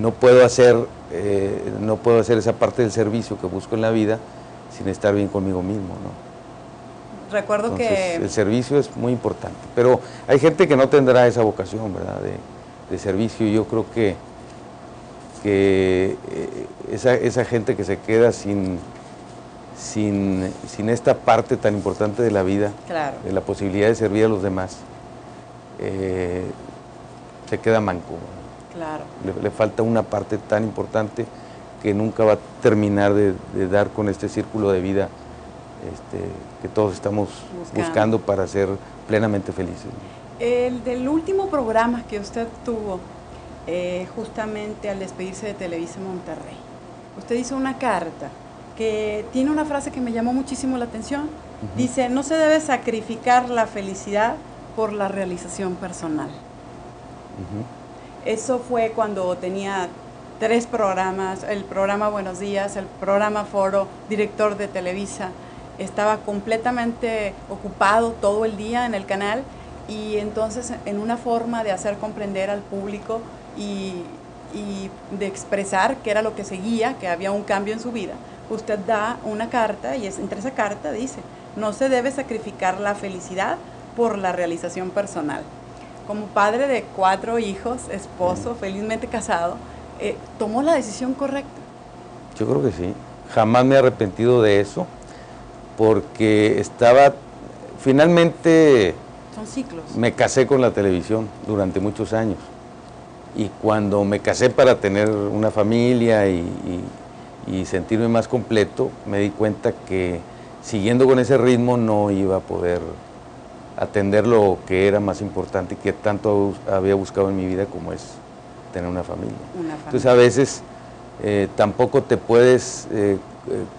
no puedo hacer esa parte del servicio que busco en la vida sin estar bien conmigo mismo, ¿no? Recuerdo Entonces, el servicio es muy importante, pero hay gente que no tendrá esa vocación, ¿verdad?, de servicio. Yo creo que esa gente que se queda sin esta parte tan importante de la vida, claro, de la posibilidad de servir a los demás, se queda manco. claro. Le falta una parte tan importante que nunca va a terminar de dar con este círculo de vida que todos estamos buscando para ser plenamente felices. El del último programa que usted tuvo, justamente al despedirse de Televisa Monterrey, usted hizo una carta que tiene una frase que me llamó muchísimo la atención. Dice, no se debe sacrificar la felicidad por la realización personal. Eso fue cuando tenía 3 programas, el programa Buenos Días, el programa Foro, director de Televisa. Estaba completamente ocupado todo el día en el canal, y entonces en una forma de hacer comprender al público y de expresar qué era lo que seguía, que había un cambio en su vida, usted da una carta, y entre esa carta dice, no se debe sacrificar la felicidad por la realización personal. Como padre de 4 hijos, esposo, felizmente casado, ¿tomó la decisión correcta? Yo creo que sí. Jamás me he arrepentido de eso, porque finalmente son ciclos. Me casé con la televisión durante muchos años, y cuando me casé para tener una familia y sentirme más completo, me di cuenta que siguiendo con ese ritmo no iba a poder atender lo que era más importante y que tanto había buscado en mi vida, como es tener una familia. Entonces a veces tampoco te puedes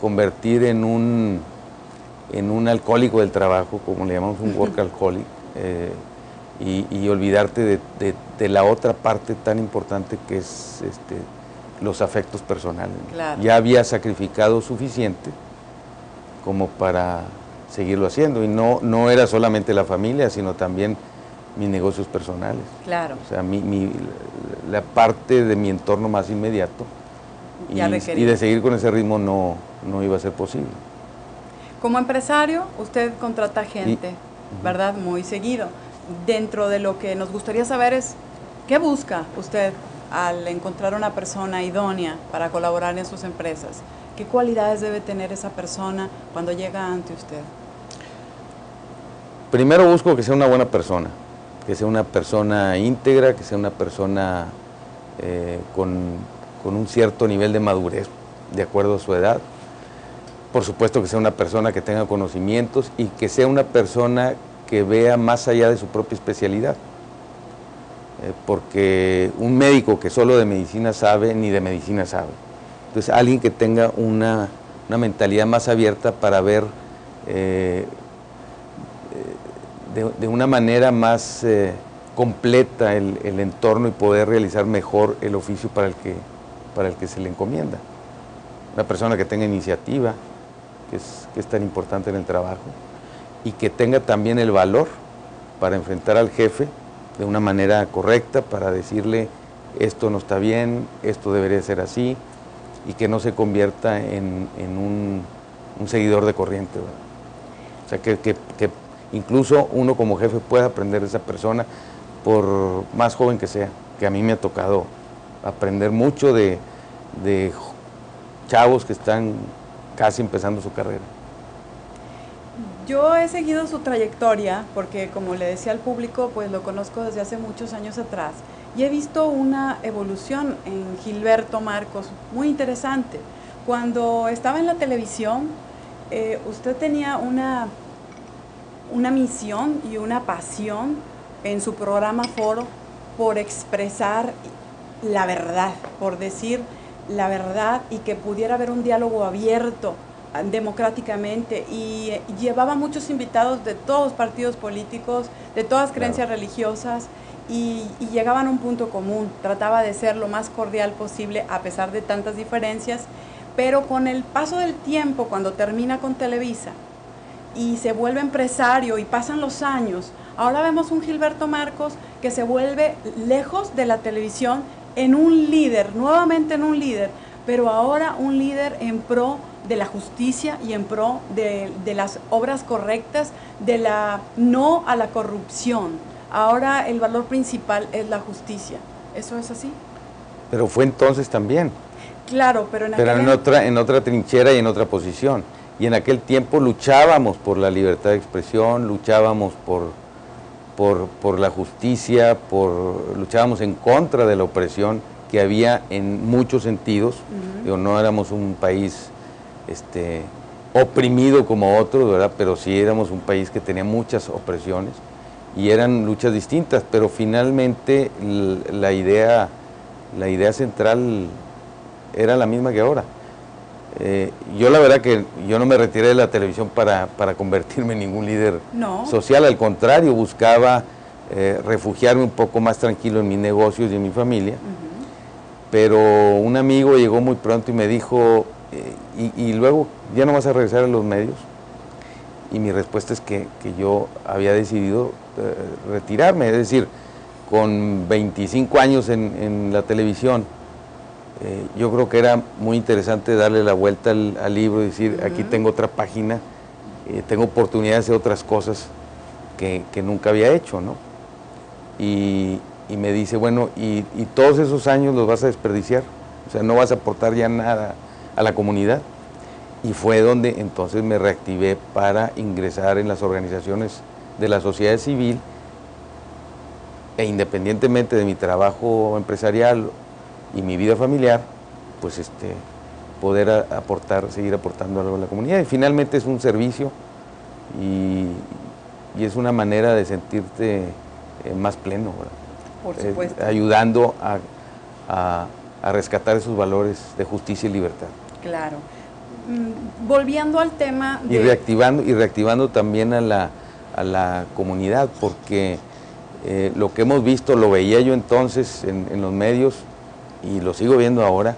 convertir en un alcohólico del trabajo, como le llamamos un workaholic, y olvidarte de la otra parte tan importante que es los afectos personales. Claro. Ya había sacrificado suficiente como para seguirlo haciendo, y no era solamente la familia, sino también mis negocios personales. Claro. O sea, la parte de mi entorno más inmediato, y de seguir con ese ritmo no iba a ser posible. Como empresario, usted contrata gente, ¿verdad?, muy seguido. Dentro de lo que nos gustaría saber es, ¿qué busca usted al encontrar una persona idónea para colaborar en sus empresas? ¿Qué cualidades debe tener esa persona cuando llega ante usted? Primero busco que sea una buena persona, que sea una persona íntegra, que sea una persona con un cierto nivel de madurez, de acuerdo a su edad. Por supuesto que sea una persona que tenga conocimientos, y que sea una persona que vea más allá de su propia especialidad. Porque un médico que solo de medicina sabe, ni de medicina sabe. Entonces, alguien que tenga una mentalidad más abierta para ver de una manera más completa el entorno, y poder realizar mejor el oficio para el que se le encomienda. Una persona que tenga iniciativa, que es tan importante en el trabajo, y que tenga también el valor para enfrentar al jefe de una manera correcta, para decirle, esto no está bien, esto debería ser así, y que no se convierta en un seguidor de corriente, ¿verdad? O sea, que incluso uno como jefe pueda aprender de esa persona, por más joven que sea, que a mí me ha tocado aprender mucho de chavos que están casi empezando su carrera. Yo he seguido su trayectoria porque, como le decía al público, pues lo conozco desde hace muchos años atrás, y he visto una evolución en Gilberto Marcos muy interesante. Cuando estaba en la televisión, usted tenía una misión y una pasión en su programa Foro por expresar la verdad, por decir la verdad, y que pudiera haber un diálogo abierto democráticamente, y llevaba muchos invitados de todos partidos políticos, de todas creencias religiosas, y llegaban a un punto común. Trataba de ser lo más cordial posible a pesar de tantas diferencias, pero con el paso del tiempo, cuando termina con Televisa y se vuelve empresario y pasan los años, ahora vemos un Gilberto Marcos que se vuelve lejos de la televisión en un líder, nuevamente en un líder, pero ahora un líder en pro de la justicia y en pro de las obras correctas, de la no a la corrupción. Ahora el valor principal es la justicia. ¿Eso es así? Pero fue entonces también. Claro, pero en otra trinchera y en otra posición. Y en aquel tiempo luchábamos por la libertad de expresión, luchábamos por la justicia, luchábamos en contra de la opresión que había en muchos sentidos. Digo, no éramos un país oprimido como otros, ¿verdad? Pero sí éramos un país que tenía muchas opresiones y eran luchas distintas, pero finalmente la idea central era la misma que ahora. Yo la verdad que yo no me retiré de la televisión para convertirme en ningún líder social, al contrario, buscaba refugiarme un poco más tranquilo en mis negocios y en mi familia, pero un amigo llegó muy pronto y me dijo, y luego ya no vas a regresar a los medios, y mi respuesta es que yo había decidido retirarme, es decir, con 25 años en la televisión, yo creo que era muy interesante darle la vuelta al libro y decir, aquí tengo otra página, tengo oportunidad de hacer otras cosas que nunca había hecho, ¿no? Y me dice, bueno, y todos esos años los vas a desperdiciar, o sea, no vas a aportar ya nada a la comunidad. Y fue donde entonces me reactivé para ingresar en las organizaciones de la sociedad civil, e independientemente de mi trabajo empresarial y mi vida familiar, pues poder seguir aportando algo a la comunidad. Y finalmente es un servicio y es una manera de sentirte más pleno, ¿verdad? Por supuesto. Ayudando a rescatar esos valores de justicia y libertad. Claro. Volviendo al tema de... Y reactivando también a la comunidad, porque lo que hemos visto, lo veía yo entonces en los medios, y lo sigo viendo ahora,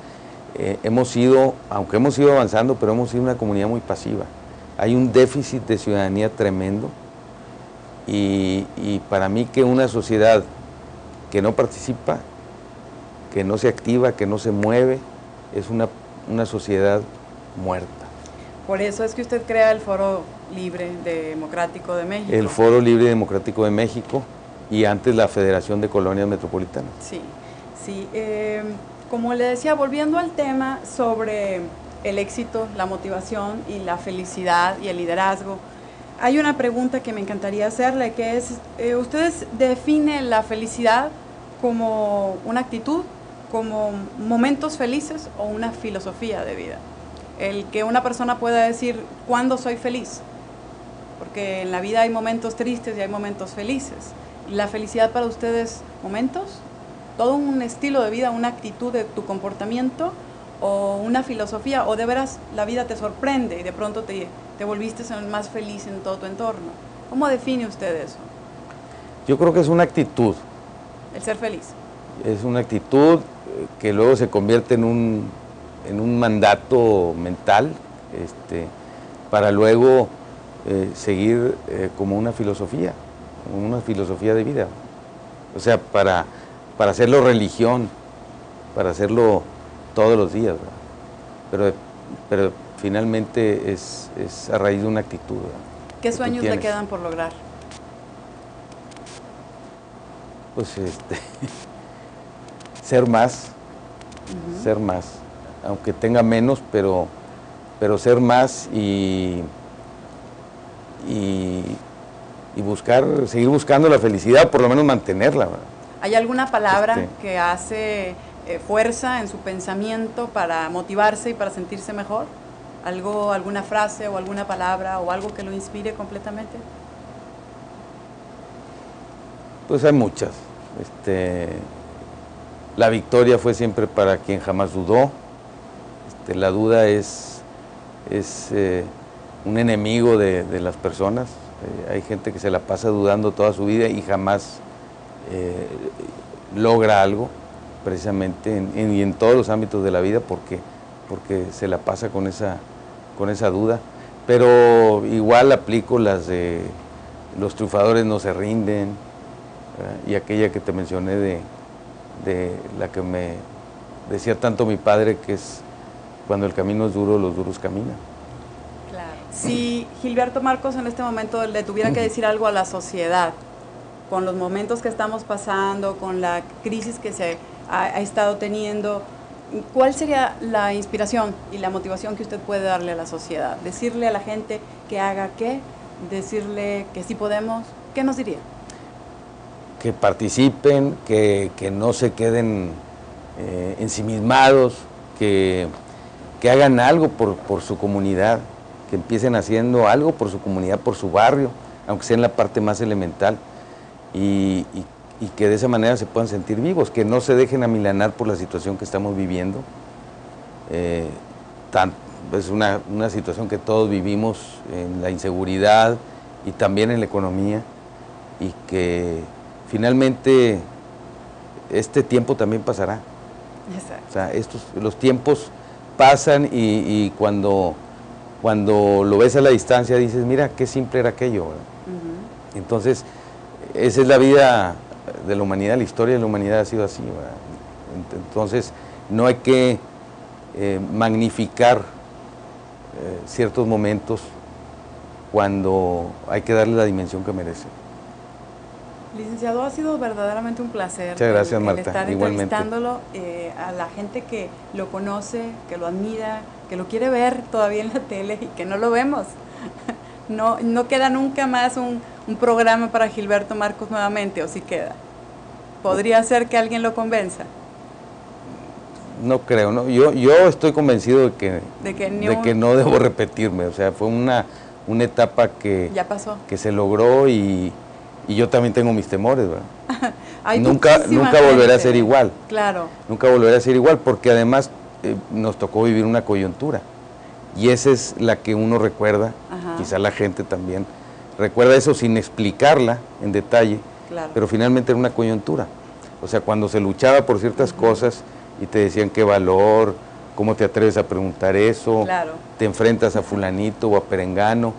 aunque hemos ido avanzando, pero hemos sido una comunidad muy pasiva. Hay un déficit de ciudadanía tremendo, y para mí que una sociedad que no participa, que no se activa, que no se mueve, es una sociedad muerta. Por eso es que usted crea el Foro Libre Democrático de México. El Foro Libre Democrático de México, y antes la Federación de Colonias Metropolitanas. Sí, sí. Como le decía, volviendo al tema sobre el éxito, la motivación y la felicidad y el liderazgo, hay una pregunta que me encantaría hacerle, que es, ¿ustedes definen la felicidad como una actitud, como momentos felices o una filosofía de vida? El que una persona pueda decir, ¿cuándo soy feliz? Porque en la vida hay momentos tristes y hay momentos felices. ¿La felicidad para ustedes momentos? ¿Todo un estilo de vida, una actitud de tu comportamiento o una filosofía? ¿O de veras la vida te sorprende y de pronto te volviste más feliz en todo tu entorno? ¿Cómo define usted eso? Yo creo que es una actitud. El ser feliz. Es una actitud que luego se convierte en un mandato mental, para luego seguir como una filosofía de vida. O sea, para hacerlo religión, para hacerlo todos los días, ¿verdad? Pero finalmente es a raíz de una actitud, ¿verdad? ¿Qué sueños le quedan por lograr? Pues ser más, aunque tenga menos, pero ser más y seguir buscando la felicidad, por lo menos mantenerla, ¿verdad? ¿Hay alguna palabra que hace fuerza en su pensamiento para motivarse y para sentirse mejor? ¿Alguna frase o alguna palabra o algo que lo inspire completamente? Pues hay muchas. La victoria fue siempre para quien jamás dudó. La duda es un enemigo de las personas. Hay gente que se la pasa dudando toda su vida y jamás logra algo, precisamente en todos los ámbitos de la vida, porque se la pasa con esa duda. Pero igual aplico las de los triunfadores no se rinden, y aquella que te mencioné de la que me decía tanto mi padre, que es cuando el camino es duro, los duros caminan. Claro. Si Gilberto Marcos en este momento le tuviera que decir algo a la sociedad, con los momentos que estamos pasando, con la crisis que se ha estado teniendo, ¿cuál sería la inspiración y la motivación que usted puede darle a la sociedad? Decirle a la gente que haga qué, decirle que sí podemos, ¿qué nos diría? Que participen, que no se queden ensimismados, que hagan algo por su comunidad, que empiecen haciendo algo por su comunidad, por su barrio, aunque sea en la parte más elemental, y que de esa manera se puedan sentir vivos, que no se dejen amilanar por la situación que estamos viviendo. Es una situación que todos vivimos en la inseguridad y también en la economía, y que finalmente este tiempo también pasará. Exacto. O sea, los tiempos pasan y cuando lo ves a la distancia dices, mira, qué simple era aquello, ¿verdad? Entonces, esa es la vida de la humanidad, la historia de la humanidad ha sido así, ¿verdad? Entonces, no hay que magnificar ciertos momentos cuando hay que darle la dimensión que merece. Licenciado, ha sido verdaderamente un placer. Muchas gracias, Marta. Estar igualmente. entrevistándolo a la gente que lo conoce, que lo admira, que lo quiere ver todavía en la tele y que no lo vemos. No queda nunca más un programa para Gilberto Marcos nuevamente, ¿o sí queda? ¿Podría ser que alguien lo convenza? No creo, ¿no? Yo estoy convencido de que no debo repetirme. O sea, fue una etapa que ya pasó, que se logró y yo también tengo mis temores, ¿verdad? Nunca volverá a ser igual. Claro. Nunca volverá a ser igual, porque además nos tocó vivir una coyuntura. Y esa es la que uno recuerda, quizá la gente también recuerda eso sin explicarla en detalle, claro. Pero finalmente era una coyuntura. O sea, cuando se luchaba por ciertas cosas y te decían qué valor, cómo te atreves a preguntar eso, claro. Te enfrentas a fulanito o a perengano.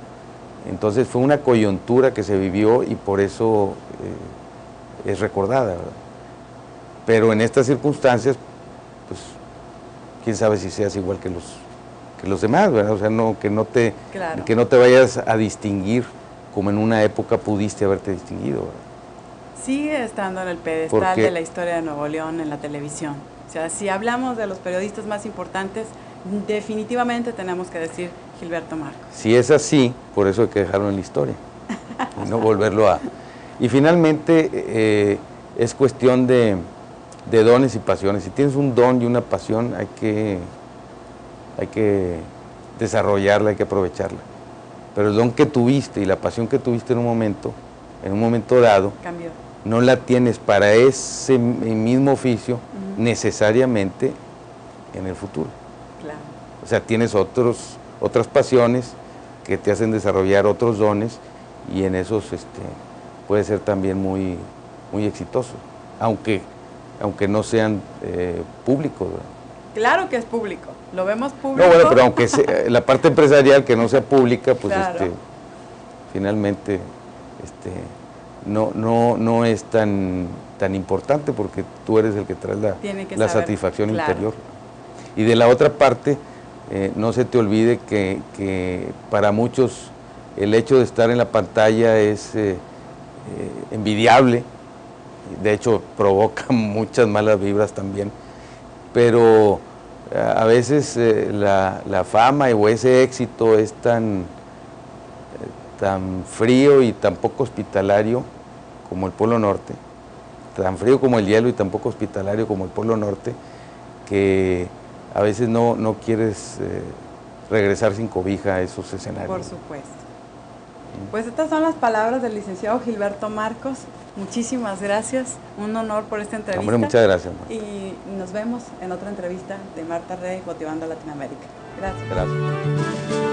Entonces fue una coyuntura que se vivió y por eso es recordada, ¿verdad? Pero en estas circunstancias, pues, quién sabe si seas igual que los demás, ¿verdad? O sea, que no te vayas a distinguir como en una época pudiste haberte distinguido, ¿verdad? Sigue estando en el pedestal de la historia de Nuevo León en la televisión. O sea, si hablamos de los periodistas más importantes, definitivamente tenemos que decir Gilberto Marcos. Si es así, por eso hay que dejarlo en la historia y no volverlo a... Y finalmente es cuestión de dones y pasiones. Si tienes un don y una pasión, hay que desarrollarla, hay que aprovecharla. Pero el don que tuviste y la pasión que tuviste en un momento dado, cambió. No la tienes para ese mismo oficio necesariamente en el futuro. Claro. O sea, tienes otras pasiones que te hacen desarrollar otros dones y en esos puede ser también muy, muy exitoso, aunque no sean públicos, ¿verdad? Claro que es público, lo vemos público. No, bueno, pero aunque la parte empresarial que no sea pública, pues claro. Finalmente no es tan importante porque tú eres el que traes la satisfacción interior. Y de la otra parte, no se te olvide que para muchos el hecho de estar en la pantalla es envidiable, de hecho provoca muchas malas vibras también, pero a veces la fama o ese éxito es tan frío y tan poco hospitalario como el Polo Norte, tan frío como el hielo y tan poco hospitalario como el Polo Norte, que a veces no quieres regresar sin cobija a esos escenarios. Por supuesto. Pues estas son las palabras del licenciado Gilberto Marcos. Muchísimas gracias, un honor por esta entrevista. Hombre, muchas gracias, Marta. Y nos vemos en otra entrevista de Marta Rey, Motivando a Latinoamérica. Gracias. Gracias.